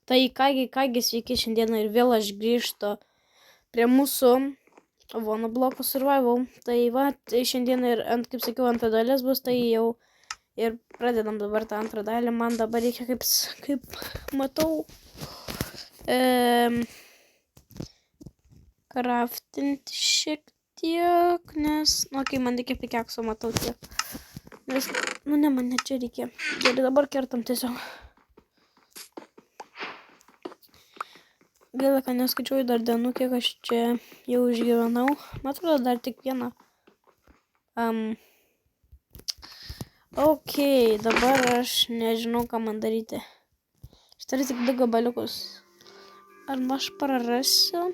Tai kągi, sveiki, šiandieną ir vėl aš grįžtu prie mūsų Vono bloko survival. Tai va, tai šiandieną ir, kaip sakiau, antra dalis bus, tai jau ir pradedam dabar tą antrą dalį. Man dabar reikia, kaip matau, craftinti šiek tiek, nes, kai man reikia pikekso, matau tiek. Nes, ne, man ne čia reikia. Gerai, dabar kertam tiesiog. Gaila, kad neskaičiuoju dar dienų, kiek aš čia jau išgyvenau. Man atrodo, dar tik vieną. Ok, dabar aš nežinau, ką man daryti. Aš turiu tik 2 gabaliukus. Ar aš prarasiu?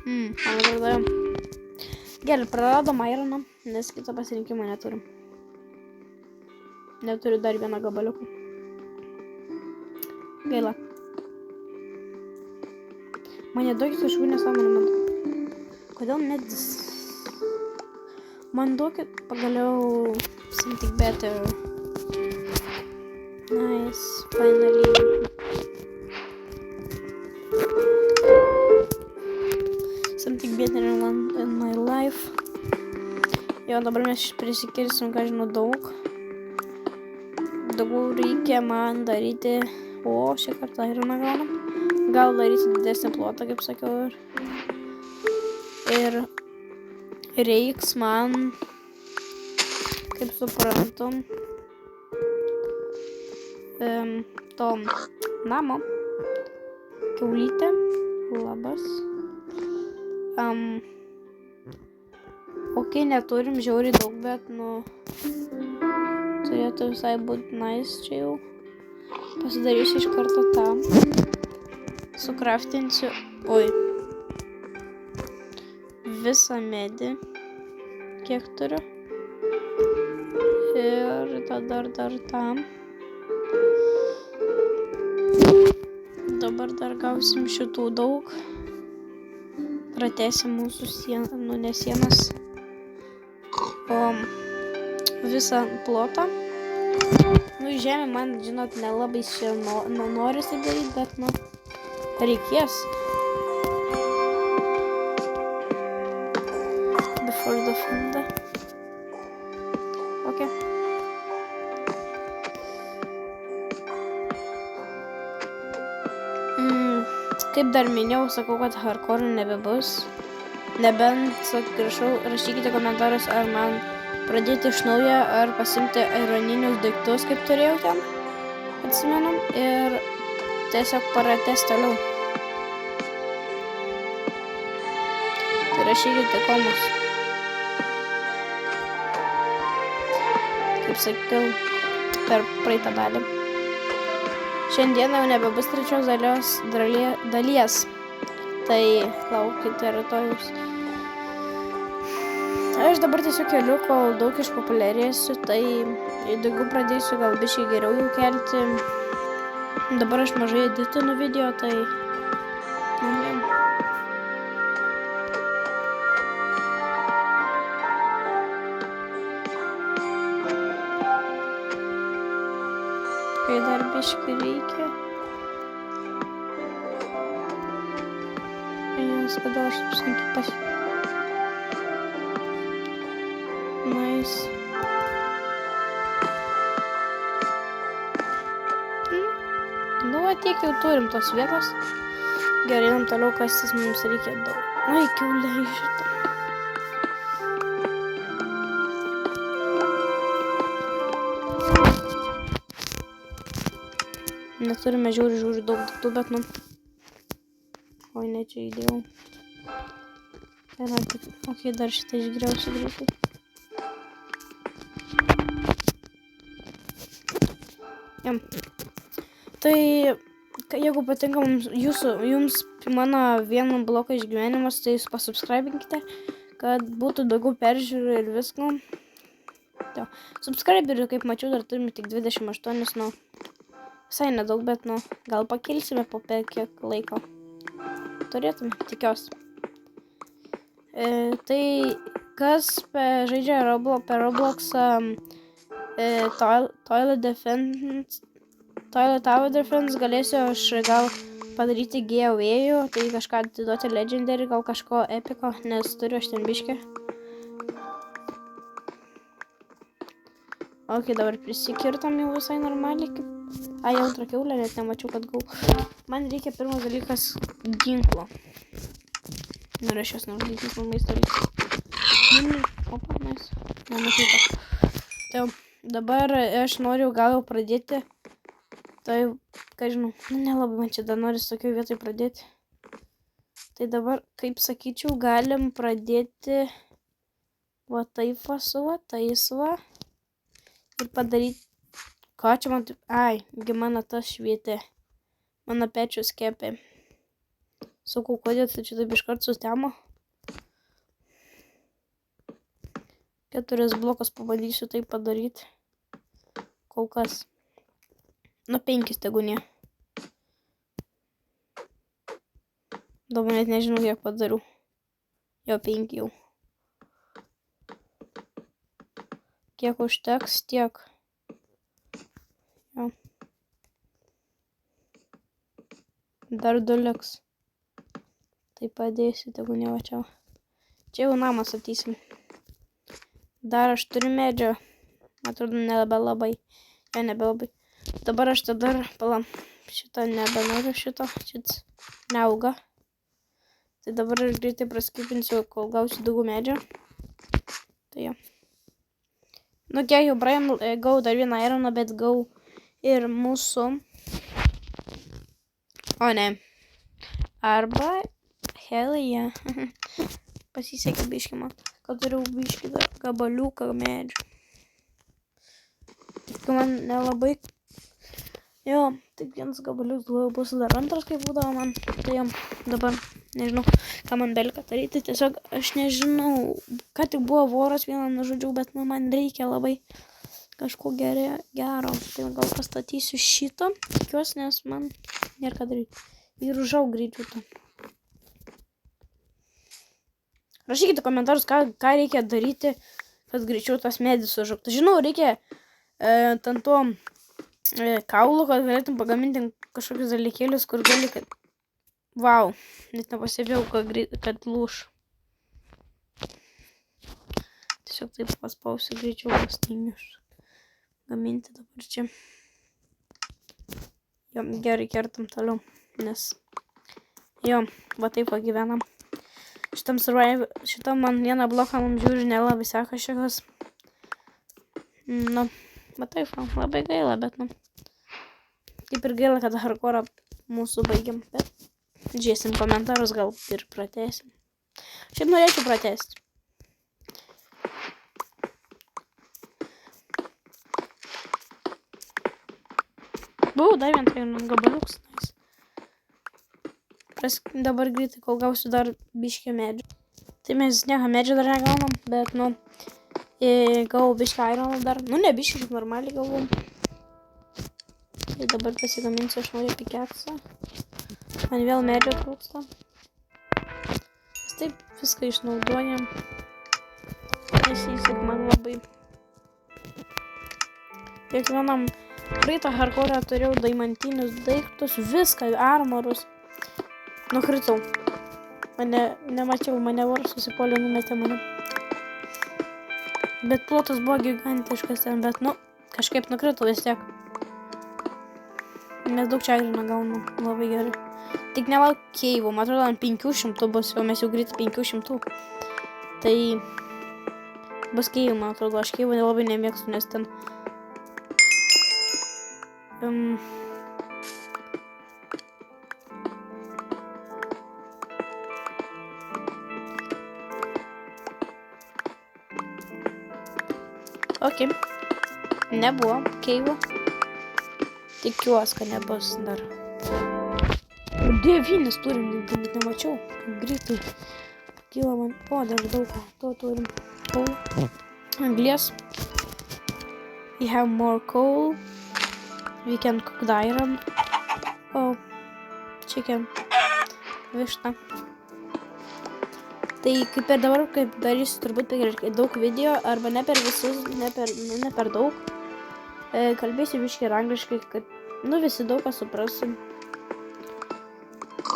Man atrodo. Gerai, praradom ironą, nes kito pasirinkimo neturim. Neturiu dar vieną gabaliuką. Gaila. Man neduokit kažkokių nesąmonių, man. Kodėl medis? Man duokit pagaliau something better. Nice, finally. Something better in my life. Jo, dabar mes prisikirsim, ką žinau, daug. Daug reikia man daryti. O, šį kartą ironą gaunam. Gal daryti didesnį plotą, kaip sakiau. Ir reiks man, kaip suprantam, to namo. Kiaulytė. Labas. Ok, neturim žiauriai daug, bet, turėtų visai būti nice čia jau. Pasidarysiu iš karto tą. Sukraftinsiu, visą medį, kiek turiu. Ir tada dar tam. Dabar dar gausim šitų daug. Pratęsim mūsų sienas. Visą plotą. Žemė man, žinot, nelabai čia norisi daryti, bet, reikės. Before the funda. Ok. Kaip dar minėjau, sakau, kad hardcore nebebus. Nebent, rašykite komentaruose, ar man pradėti iš naujo, ar pasimti ironinius daiktus, kaip turėjau ten. Atsimenam. Ir tiesiog pratęs toliau. Tai rašykite komus. Kaip sakiau, per praeitą dalį. Šiandieną jau nebebus trečios dalies. Tai laukite rytojus. Aš dabar tiesiog keliu, kol daug išpopuliarėsiu, tai daugiau pradėsiu gal biškai geriau jau kelti. Dabar aš mažai editinu video, tai... Kai dar biškai reikia. Nes kada aš sunkiai pasiekti. Nice. Tiek jau turim tos vietos. Gerai, einam toliau kastis, mums reikia daug. Kiauliai šitą. Neturime žiūri daug daiktų, bet, ne čia įdėjau. Ok, dar šitą išgriausiu greitai. Jam. Tai, jeigu patinka jums mano vieno bloko išgyvenimas, tai pasubscribinkite, kad būtų daugiau peržiūrų ir visko. Subscriberių, kaip mačiau, dar turime tik 28, visai nedaug, bet, gal pakilsime po kiek laiko. Turėtume, tikiuosi. Tai, kas žaidžia per Robloxą Toilet Toilet Tower Defense galėsiu aš gal padaryti giveaway'ų, tai kažką atiduoti legendary, gal kažko epiko, nes turiu aš ten biškę. Ok, dabar prisikirtam jau visai normaliai. Ai, jau antrą kiaulę, net nemačiau, kad gau. Man reikia pirmas dalykas ginklo. Ir aš jas nužudyti maisto reikia. Opa, nice. Nemačiau. Tai dabar aš noriu gal jau pradėti. Tai, ką žinau, nelabai man čia dar noris tokioj vietoj pradėti. Tai dabar, kaip sakyčiau, galim pradėti va taip va su va tais va. Ir padaryti, ką čia man taip, ai, mano tas švietė. Mano pečius kepė. Sakau, kodėl tai čia taip iškart sustemo. 4 blokus pabandysiu taip padaryti. Kol kas. Nu, 5 tegunė. Dabar net nežinau, kiek padariau. Jo, 5 jau. Kiek užteks, tiek. Jo. Dar 2 liks. Tai padėsiu, tegunė va čia. Čia jau namas atysim. Dar aš turiu medžio. Atrodo, nebelabai. Ja, nebelabai. Dabar aš tada, pala, šitą nebenoriu, šits neauga. Tai dabar aš greitai praskipinsiu, kol gausiu daugiau medžio. Tai jo. Nu, kiek jau praėjom, gau dar vieną ironą, bet gau ir mūsų. O ne. Arba, hell yeah. Pasisekė biškį man, kad turiu biškį dar gabaliuką medžio. Tik man nelabai. Jo, tik vienas gabalius bus dar antras, kaip būdavo man. Tai dabar nežinau, ką man belika daryti. Tiesiog aš nežinau, ką tik buvo voras vieną nužudžiau, bet man reikia labai kažko gero. Tai gal pastatysiu šitą, tikiuosi, nes man nėra ką daryti. Ir užaug greičiau to. Rašykite komentarus, ką reikia daryti, kad greičiau tas medis užaugtų. Žinau, reikia ten to kaulų, kad galėtum pagaminti kažkokius dalykėlius, kur gali, kad... Vau, net nepasivėjau, kad lūš. Tiesiog taip paspausiu greičiau lastinius. Gaminti dabar čia. Jo, gerai kertam toliau, nes... Jo, va taip va gyvenam. Šitam man vieną bloką mums žiūri nelabai seka šikas. Nu, va taip, labai gaila, bet nu. Kaip ir gaila, kad hardcore mūsų baigiam, bet žiūrėsim komentarus, gal ir pratęsim. Šiaip norėčiau pratęsti. Buvo dar vienas gabaliuks. Dabar greitai, kol gausiu dar biškį medžių. Tai mes nieko medžių dar negaunam, bet nu, gavau biškį ironą dar. Nu, ne biškį, kaip normaliai gavau. Tai dabar pasigaminsiu aš noriu pikeksą. Man vėl medžio trūksta. Mes taip viską išnaudojam. Nesisek man labai. Kiekvienam praeitą hardcore turėjau daimantinius daiktus, viską, armorus. Nukritau. Nemačiau, mane voras susipolė, numetė mane. Bet plotas buvo gigantiškas ten, bet nu, kažkaip nukritau vis tiek. Mes daug čia agriną gaunam, labai gerai. Tik nelauk keivų, man atrodo, ant 500 bus, o mes jau greitai 500. Tai bus keivų, man atrodo, aš keivų nelabai nemėgstu, nes ten... Ok, nebuvo keivų. Tikiuosi, kad nebus dar. 9 turim, bet nemačiau. Greitai pakyla man. O, dar daug. To turim. Coal. Anglies. We have more coal. We can cook the iron. Oh, chicken. Višta. Tai kaip ir dabar, kaip darysiu turbūt per daug video, arba ne per visus, ne per daug. Kalbėsiu biškį ir angliškai, kad Nu, visi daug ką suprasim.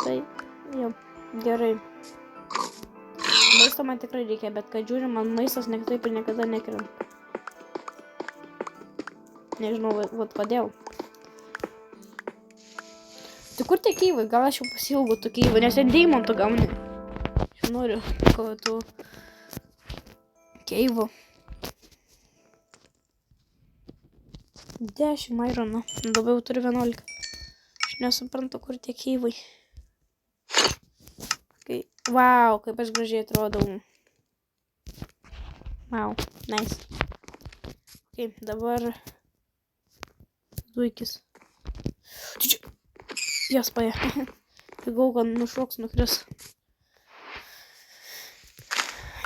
Tai, jau, gerai. Maisto man tikrai reikia, bet kad žiūri, man maistas taip ir niekada nekrenta. Nežinau, vat kodėl. Tai kur tie keivai? Gal aš jau pasilgau tų keivų, nes ten deimantų gauni. Aš noriu tų keivų. 10 irono. Dabar jau turiu 11. Aš nesuprantu, kur tie keivai. Wow, kaip aš gražiai atrodau. Wow, nice. Ok, dabar zuikis. Jas paė. Pigau, kad nušoks, nukris.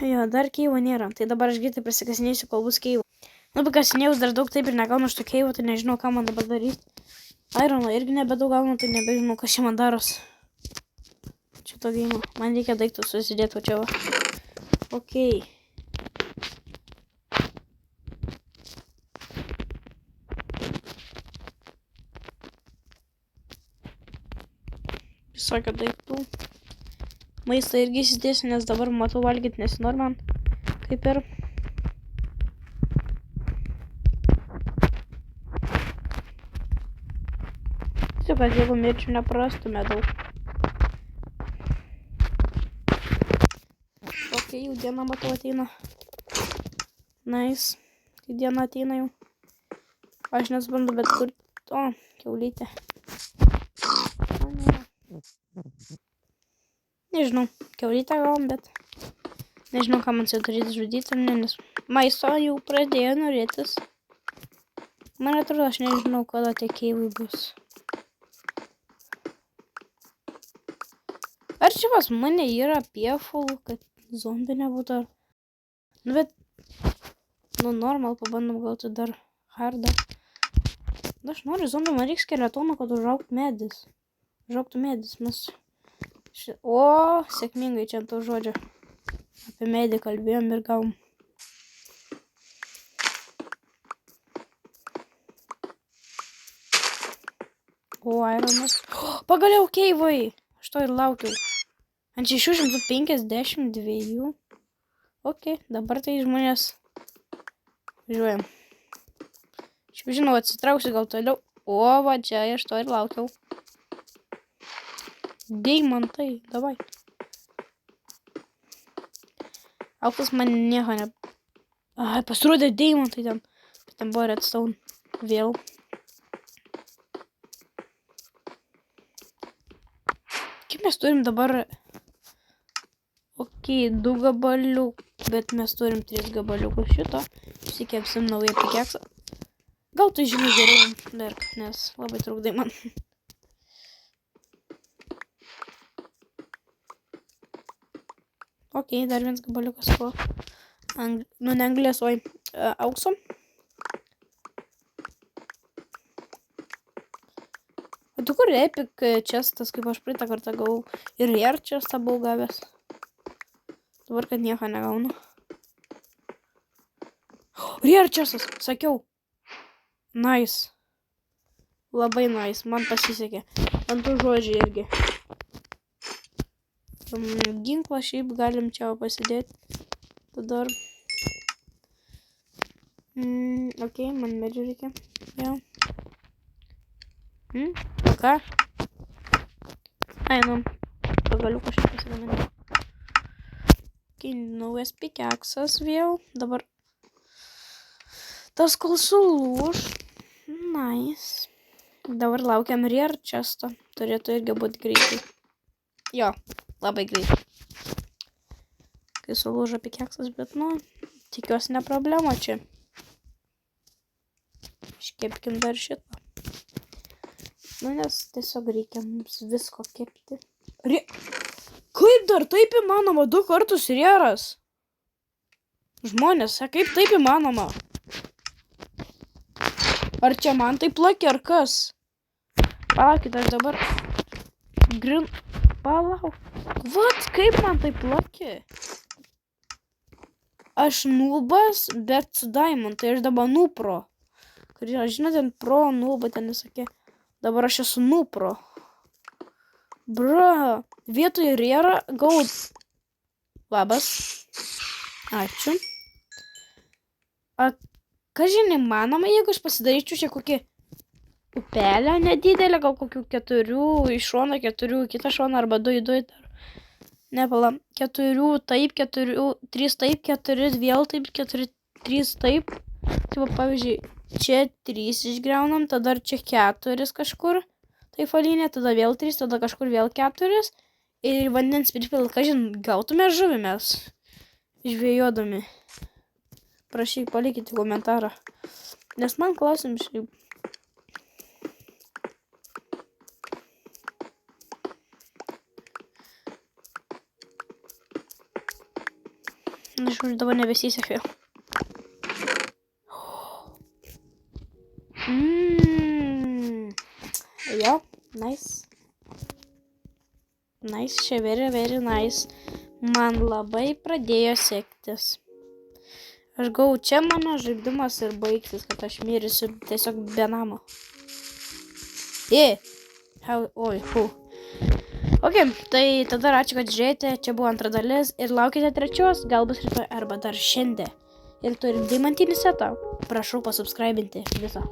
Jo, dar keivų nėra. Tai dabar aš greitai prisikasinėsiu, kol bus keivų. Nu, pakasinėjus dar daug taip ir negaunu iš tų keivų, tai nežinau, ką man dabar daryti. Irono irgi nebedaug gaunu, tai nebežinau, kas čia man daros. Čia to gėjimo. Man reikia daiktų susidėti, o čia va. Ok. Visokio daiktų. Maistą irgi įsidėsiu, nes dabar matau valgyti nesinori man. Kaip ir. Tiesiog, kad jeigu mirčių neprastume daug. Ok, jau diena matau ateina. Nice. Kai diena ateina jau. Aš nesuprantu, bet kur. O, kiaulytė. O, ne. Nežinau, kiaulytę gavom, bet nežinau, ką man čia turėti žudyti ar ne, nes maisto jau pradėjo norėtis. Man atrodo, aš nežinau, kada tie keivai bus. Ar čia pas mane yra piefulų, kad zombi nebūtų ar... Nu, bet... Nu, normal, pabandom gauti dar hardą. Aš noriu zombi, man reikia skeletono, kad užaugtų medis. Užaugtų medis, mes... O, sėkmingai čia ant to žodžio. Apie medį kalbėjom ir gavom. O, ironas. Pagaliau keivai! Aš to ir laukiau. Ant 652. Ok, dabar tai žmonės. Važiuojam. Šiaip žinau, atsitrauksiu gal toliau. O, va čia, aš to ir laukiau. Deimantai, davai. Auksas man nieko ne... Ai, pasirodė deimantai ten. Ten buvo redstone. Vėl. Kaip mes turim dabar... Ok, 2 gabaliuk. Bet mes turim 3 gabaliukus šito. Išsikepsim naują pikeksą. Gal tu žinai geriau, Dark, nes labai trukdai man. Ok, dar vienas gabaliukas po... Nu, ne anglės, oi, aukso. O tu kur epic chestas, kaip aš praeitą kartą gavau. Ir rare chestą buvau gavęs. Dabar, kad nieko negaunu. Rare chestas, sakiau. Nice. Labai nice, man pasisekė. Ant tų žodžių irgi. Ginklą šiaip galim čia pasidėti. Tada... Ok, man medžių reikia. Jau. Ką? Ai, nu. Pagaliau kažkaip pasigaminti. Ok, naujas pikeksas vėl. Dabar... Tas kol sulūž. Nice. Dabar laukiam rare chesto. Turėtų irgi būti greitai. Jo, labai greitai. Kai sulūžo pikeksas, bet nu, tikiuosi ne problema čia. Iškepkim dar šitą. Nu, nes tiesiog reikia mums visko kepti. Kaip dar taip įmanoma 2 kartus rėras? Žmonės, kaip taip įmanoma? Ar čia man taip plakė, ar kas? Palaukit, aš dabar... Palauk. Vat, kaip man taip plakė? Aš nubas, bet su diamond, tai aš dabar nupro. Kur yra, žinot, ten pro, nuba, ten nesakė. Dabar aš esu nupro. Bra, vietoj rėra gaud. Labas. Ačiū. Ką žinai, manoma, jeigu aš pasidaryčiau čia kokį upelę nedidelę, gal kokių 4 iš šono, 4 kitą šoną, arba 2 į 2. Nepala, 4 taip, 4, 3 taip, 4 vėl taip, 4, 3 taip. Tai pavyzdžiui, čia 3 išgriaunam, tada čia 4 kažkur. Tai falinė, tada vėl 3, tada kažkur vėl 4. Ir vandens pripilą, kažin, gautume žuvį mes žvejodami. Prašyk, palikite komentarą. Nes man klausim šiaip. Aš už dabar nebesisekė. Jo, nice. Nice, čia very nice. Man labai pradėjo sektis. Aš gavau, čia mano žaidimas ir baigsis, kad aš mirsiu tiesiog be namo. Oi, Ok, tai tada ačiū, kad žiūrėjote, čia buvo antra dalis ir laukite trečios, gal bus rytoj arba dar šiandien. Ir turim deimantinį setą, prašau pasubscribinti visą.